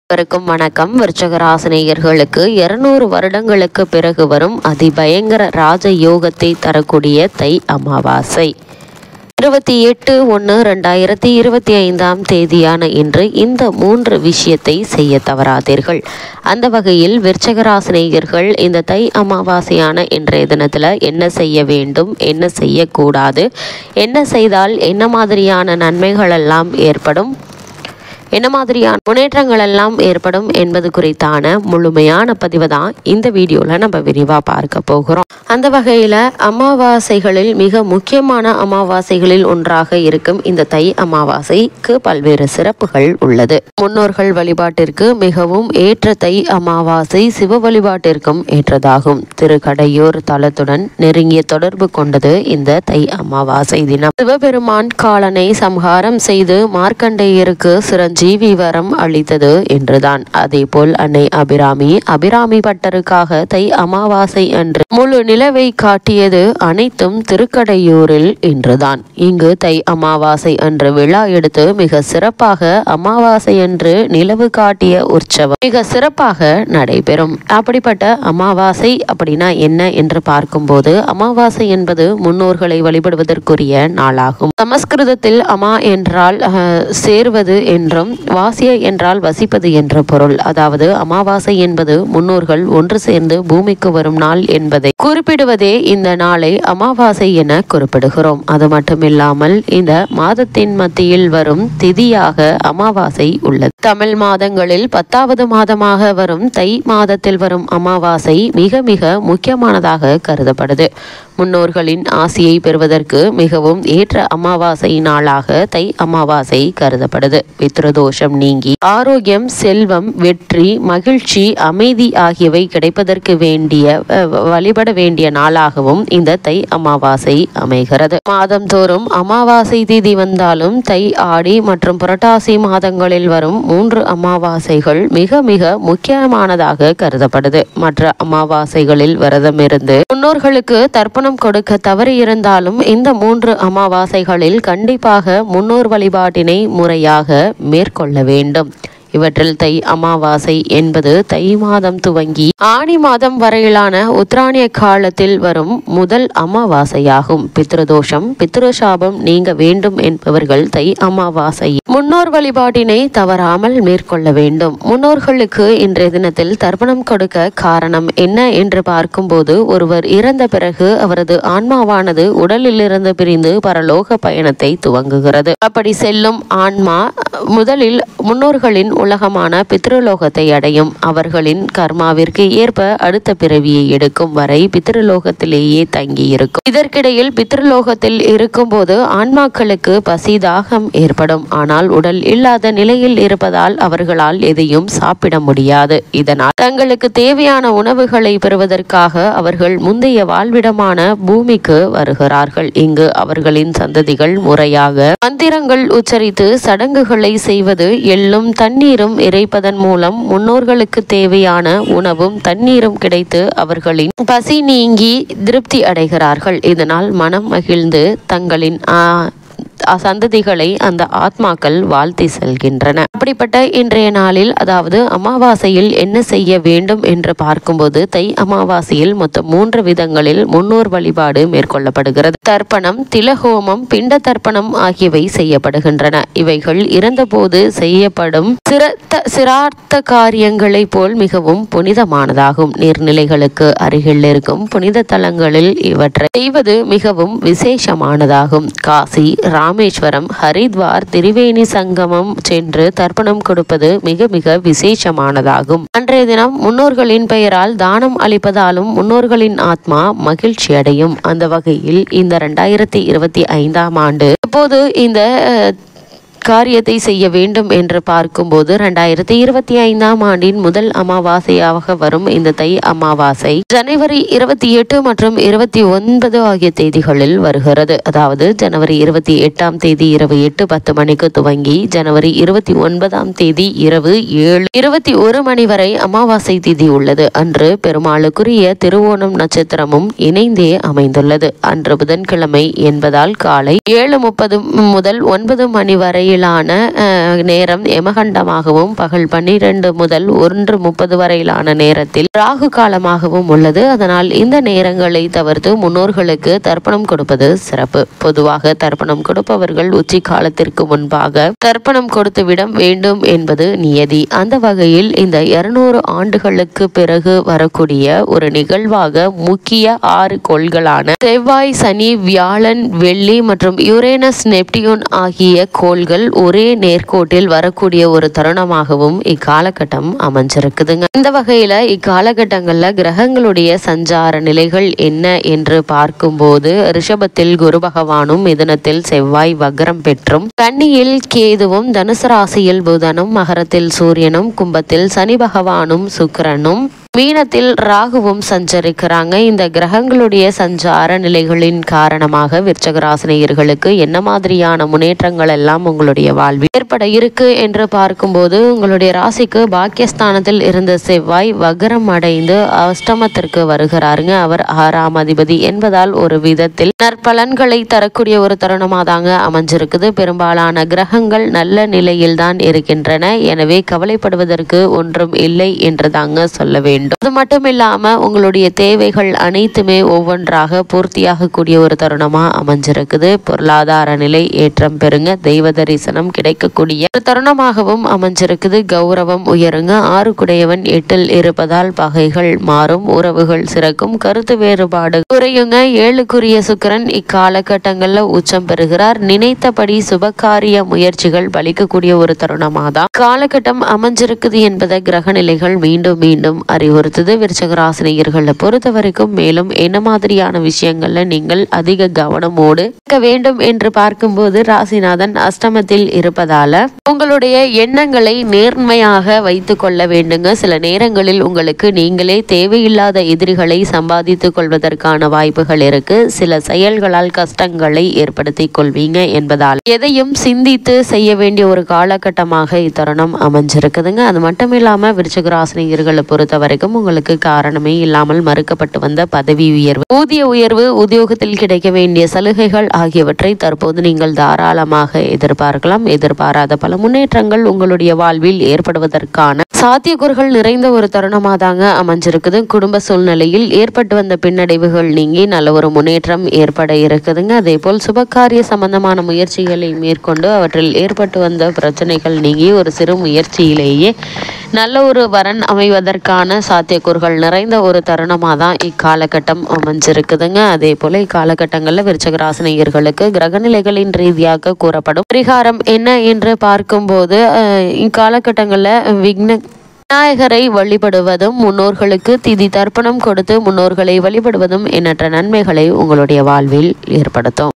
அனைவருக்கும் வணக்கம். விருச்சிக ராசினியர்களுக்கு 200 வருடங்களுக்கு பிறகு வரும் அதிபயங்கர ராஜ யோகத்தை தரக்கூடிய தை அமாவாசை 28/1/2025 தேதியான இன்று இந்த 3 விஷயத்தை செய்ய தவறாதீர்கள். அந்த வகையில் விருச்சிக ராசினியர்கள் இந்த தை அமாவாசையான இன்றைய தினத்தில் என்ன செய்ய வேண்டும், என்ன செய்யக்கூடாது, என்ன செய்தால் என்ன மாதிரியான நன்மைகள் எல்லாம் ஏற்படும், என்ன மாதிரியான முன்னேற்றங்கள் எல்லாம் ஏற்படும் என்பது குறித்தான முழுமையான பதிவை தான் இந்த வீடியோவில் நம்ம விரிவாக பார்க்க போகிறோம். அந்த வகையில் அமாவாசைகளில் மிக முக்கியமான அமாவாசைகளில் ஒன்றாக இருக்கும் இந்த தை அமாவாசைக்கு பல்வேறு சிறப்புகள் உள்ளது. முன்னோர்கள் வழிபாட்டிற்கு மிகவும் ஏற்ற தை அமாவாசை சிவ வழிபாட்டிற்கும் ஏற்றதாகும். திருக்கடையூர் தலத்துடன் நெருங்கிய தொடர்பு கொண்டது இந்த தை அமாவாசை தினம். சிவபெருமான் காலனை சம்ஹாரம் செய்து மார்க்கண்டேயருக்கு ஜீவி வரம் அளித்தது என்றுதான். அதே போல் அன்னை அபிராமி பட்டருக்காக தை அமாவாசை அன்று முழு நிலவை காட்டியது அனைத்தும் திருக்கடையூரில் என்றுதான். இங்கு தை அமாவாசை அன்று விழா எடுத்து மிக சிறப்பாக அமாவாசை அன்று நிலவு காட்டிய உற்சவம் மிக சிறப்பாக நடைபெறும். அப்படிப்பட்ட அமாவாசை அப்படின்னா என்ன என்று பார்க்கும்போது, அமாவாசை என்பது முன்னோர்களை வழிபடுவதற்குரிய நாளாகும். சமஸ்கிருதத்தில் அமா என்றால் சேர்வது என்றும் வாசிய என்றால் வசிப்பது என்ற பொருள். அதாவது அமாவாசை என்பது முன்னோர்கள் ஒன்று சேர்ந்து பூமிக்கு வரும் நாள் என்பதை குறிப்பிடுவதே இந்த நாளை அமாவாசை என குறிப்பிடுகிறோம். அது மட்டுமில்லாமல் இந்த மாதத்தின் மத்தியில் வரும் திதியாக அமாவாசை உள்ளது. தமிழ் மாதங்களில் 10வது மாதமாக வரும் தை மாதத்தில் வரும் அமாவாசை மிக மிக முக்கியமானதாக கருதப்படுது. முன்னோர்களின் ஆசியை பெறுவதற்கு மிகவும் ஏற்ற அமாவாசை நாளாக தை அமாவாசை கருதப்படுது. பித்ருதோஷம் நீங்கி ஆரோக்கியம், செல்வம், வெற்றி, மகிழ்ச்சி, அமைதி ஆகியவை கிடைப்பதற்கு வழிபட வேண்டிய நாளாகவும் இந்த தை அமாவாசை அமைகிறது. மாதந்தோறும் அமாவாசை திதி வந்தாலும் தை, ஆடி மற்றும் புரட்டாசி மாதங்களில் வரும் 3 அமாவாசைகள் மிக மிக முக்கியமானதாக கருதப்படுது. மற்ற அமாவாசைகளில் விரதமிருந்து முன்னோர்களுக்கு தர்ப்பணம் கொடுக்க தவறி இருந்தாலும் இந்த 3 அமாவாசைகளில் கண்டிப்பாக முன்னோர் வழிபாட்டினை முறையாக மேற்கொள்ள வேண்டும். இவற்றில் தை அமாவாசை என்பது தை மாதம் துவங்கி ஆடி மாதம் வரையிலான உத்திராணிய காலத்தில் வரும் முதல் அமாவாசையாகும். பித்ருதோஷம், பித்ருசாபம் நீங்க வேண்டும் என்பவர்கள் தை அமாவாசை முன்னோர் வழிபாட்டினை தவறாமல் மேற்கொள்ள வேண்டும். முன்னோர்களுக்கு இன்றைய தினத்தில் தர்ப்பணம் கொடுக்க காரணம் என்ன என்று பார்க்கும்போது, ஒருவர் இறந்த பிறகு அவரது ஆன்மாவானது உடலிலிருந்து பிரிந்து பரலோக பயணத்தை துவங்குகிறது. அப்படி செல்லும் ஆன்மா முதலில் முன்னோர்களின் உலகமான பித்ருலோகத்தை அடையும். அவர்களின் கர்மாவிற்கு ஏற்ப அடுத்த பிறவியை எடுக்கும் வரை பித்ருலோகத்திலேயே தங்கி இருக்கும். இதற்கிடையில் பித்ருலோகத்தில் இருக்கும் போது ஆன்மாக்களுக்கு பசி, தாகம் ஏற்படும். ஆனால் உடல் இல்லாத நிலையில் இருப்பதால் அவர்களால் எதையும் சாப்பிட முடியாது. இதனால் தங்களுக்கு தேவையான உணவுகளை பெறுவதற்காக அவர்கள் முந்தைய வாழ்விடமான பூமிக்கு வருகிறார்கள். இங்கு அவர்களின் சந்ததிகள் முறையாக மந்திரங்கள் உச்சரித்து சடங்குகளை செய்வது, எள்ளும் தண்ணீரும் இறைப்பதன் மூலம் முன்னோர்களுக்கு தேவையான உணவும் தண்ணீரும் கிடைத்து அவர்களின் பசி நீங்கி திருப்தி அடைகிறார்கள். இதனால் மனம் மகிழ்ந்து தங்களின் சந்ததிகளை அந்த ஆத்மாக்கள் வாழ்த்தி செல்கின்றன. அப்படிப்பட்ட இன்றைய நாளில், அதாவது அமாவாசையில் என்ன செய்ய வேண்டும் என்று பார்க்கும்போது, தை அமாவாசையில் மொத்தம் 3 விதங்களில் முன்னோர் வழிபாடு மேற்கொள்ளப்படுகிறது. தர்ப்பணம், திலஹோமம், பிண்ட தர்ப்பணம் ஆகியவை செய்யப்படுகின்றன. இவைகள் இறந்தபோது செய்யப்படும் சிரார்த்த காரியங்களை போல் மிகவும் புனிதமானதாகும். நீர்நிலைகளுக்கு அருகில் இருக்கும் புனித தலங்களில் இவற்றை செய்வது மிகவும் விசேஷமானதாகும். காசி, ராமேஸ்வரம், ஹரித்வார், திரிவேணி சங்கமம் சென்று தர்ப்பணம் கொடுப்பது மிக மிக விசேஷமானதாகும். அன்றைய தினம் முன்னோர்களின் பெயரால் தானம் அளிப்பதாலும் முன்னோர்களின் ஆத்மா மகிழ்ச்சி அடையும். அந்த வகையில் இந்த 2025ஆம் ஆண்டு இப்போது இந்த காரியத்தை செய்ய வேண்டும் என்று பார்க்கும்போது, 2025ஆம் ஆண்டின் முதல் அமாவாசையாக வரும் இந்த தை அமாவாசை ஜனவரி 28 மற்றும் 29 ஆகிய தேதிகளில் வருகிறது. அதாவது ஜனவரி 28ஆம் தேதி இரவு 8:10 மணிக்கு துவங்கி ஜனவரி 29ஆம் தேதி இரவு 7:21 மணி வரை அமாவாசை திதி உள்ளது. அன்று பெருமாளுக்குரிய திருவோணம் நட்சத்திரமும் இணைந்தே அமைந்துள்ளது. அன்று புதன்கிழமை என்பதால் காலை 7:30 முதல் 9 மணி வரை வரையிலான நேரம் யமகண்டமாகவும் பகல் 12 முதல் 1:30 வரையிலான நேரத்தில் ராகு காலமாகவும் உள்ளது. அதனால் இந்த நேரங்களை தவிர்த்து முன்னோர்களுக்கு தர்ப்பணம் கொடுப்பது சிறப்பு. பொதுவாக தர்ப்பணம் கொடுப்பவர்கள் உச்சி காலத்திற்கு முன்பாக தர்ப்பணம் கொடுத்துவிட வேண்டும் என்பது நியதி. அந்த வகையில் இந்த 200 ஆண்டுகளுக்கு பிறகு வரக்கூடிய ஒரு நிகழ்வாக முக்கிய 6 கோள்களான செவ்வாய், சனி, வியாழன், வெள்ளி மற்றும் யுரேனஸ், நெப்டியூன் ஆகிய கோள்கள் ஒரே நேர்கோட்டில் வரக்கூடிய ஒரு தருணமாகவும் இக்காலகட்டம் அமைஞ்சிருக்குதுங்க. இந்த வகையில இக்காலகட்டங்கள்ல கிரகங்களுடைய சஞ்சார நிலைகள் என்ன என்று பார்க்கும்போது ரிஷபத்தில் குரு பகவானும், மிதுனத்தில் செவ்வாய் வக்ரம் பெற்றும், கன்னியில் கேதுவும், தனுசு ராசியில் புதனும், மகரத்தில் சூரியனும், கும்பத்தில் சனி பகவானும் சுக்கிரனும், மீனத்தில் ராகுவும் சஞ்சரிக்கிறாங்க. இந்த கிரகங்களுடைய சஞ்சார நிலைகளின் காரணமாக விருச்சிக ராசினியர்களுக்கு என்ன மாதிரியான முன்னேற்றங்கள் எல்லாம் உங்களுடைய வாழ்வில் ஏற்பட இருக்கு என்று பார்க்கும்போது, உங்களுடைய ராசிக்கு பாக்கியஸ்தானத்தில் இருந்த செவ்வாய் வக்ரம் அடைந்து அஷ்டமத்திற்கு வருகிறாருங்க. அவர் 6ஆம் அதிபதி என்பதால் ஒரு விதத்தில் நற்பலன்களை தரக்கூடிய ஒரு தருணமாக தாங்க அமைஞ்சிருக்குது. பெரும்பாலான கிரகங்கள் நல்ல நிலையில் தான் இருக்கின்றன. எனவே கவலைப்படுவதற்கு ஒன்றும் இல்லை என்று தாங்க சொல்ல வேண்டும். அது மட்டும் இல்லாம உங்களுடைய தேவைகள் அனைத்துமே ஒவ்வொன்றாக பூர்த்தியாகக்கூடிய ஒரு தருணமா அமைஞ்சிருக்குது. பொருளாதார நிலை ஏற்றம் பெறுங்க. தெய்வ தரிசனம் கிடைக்கக்கூடிய ஒரு தருணமாகவும் அமைஞ்சிருக்குது. கௌரவம் உயருங்க. 6 குடையவன் 8ல் இருப்பதால் பகைகள் மாறும், உறவுகள் சிறக்கும், கருத்து வேறுபாடு குறையுங்க. 7க்குரிய சுக்கிரன் இக்காலகட்டங்கள்ல உச்சம் பெறுகிறார். நினைத்தபடி சுபகாரிய முயற்சிகள் பலிக்கக்கூடிய ஒரு தருணமாக தான் காலகட்டம் அமைஞ்சிருக்குது என்பதை கிரக நிலைகள் மீண்டும் மீண்டும் அறிவுறுத்துது. விருச்சிக ராசினியர்களை பொறுத்த வரைக்கும் மேலும் என்ன மாதிரியான விஷயங்கள்ல நீங்கள் அதிக கவனமோடு இருக்க வேண்டும் என்று பார்க்கும்போது, ராசிநாதன் அஷ்டமத்தில் இருப்பதால உங்களுடைய எண்ணங்களை நேர்மையாக வைத்துக் கொள்ள வேண்டுங்க. சில நேரங்களில் உங்களுக்கு நீங்களே தேவையில்லாத எதிரிகளை சம்பாதித்துக் கொள்வதற்கான வாய்ப்புகள் இருக்கு. சில செயல்களால் கஷ்டங்களை ஏற்படுத்திக் கொள்வீங்க என்பதால் எதையும் சிந்தித்து செய்ய வேண்டிய ஒரு காலகட்டமாக இத்தருணம் அமைஞ்சிருக்குதுங்க. அது மட்டும் இல்லாம விருச்சிக ராசினியர்களை பொறுத்த வரைக்கும் உங்களுக்கு காரணமே இல்லாமல் மறுக்கப்பட்டு வந்த பதவி உயர்வு, ஊதிய உயர்வு, உத்தியோகத்தில் கிடைக்க வேண்டிய சலுகைகள் ஆகியவற்றை தற்போது நீங்கள் தாராளமாக எதிர்பார்க்கலாம். எதிர்பாராத பல முன்னேற்றங்கள் உங்களுடைய வாழ்வில் ஏற்படுவதற்கான சாத்தியக்கூறுகள் நிறைந்த ஒரு தருணமாக தாங்க அமைஞ்சிருக்குது. குடும்ப சூழ்நிலையில் ஏற்பட்டு வந்த பின்னடைவுகள் நீங்கி நல்ல ஒரு முன்னேற்றம் ஏற்பட இருக்குதுங்க. அதே போல் சுபகாரிய சம்பந்தமான முயற்சிகளை மேற்கொண்டு அவற்றில் ஏற்பட்டு வந்த பிரச்சனைகள் நீங்கி ஒரு சிறு முயற்சியிலேயே நல்ல ஒரு வரன் அமைவதற்கான சாத்தியக்கூறுகள் நிறைந்த ஒரு தருணமாக தான் இக்காலகட்டம் அமைஞ்சிருக்குதுங்க. அதே போல இக்காலகட்டங்களில் விருச்சிக ராசினியர்களுக்கு கிரகநிலைகளின் ரீதியாக கூறப்படும் பரிகாரம் என்ன என்று பார்க்கும்போது, இக்காலகட்டங்களில் விநாயகரை வழிபடுவதும், முன்னோர்களுக்கு திதி தர்ப்பணம் கொடுத்து முன்னோர்களை வழிபடுவதும் எண்ணற்ற நன்மைகளை உங்களுடைய வாழ்வில் ஏற்படுத்தும்.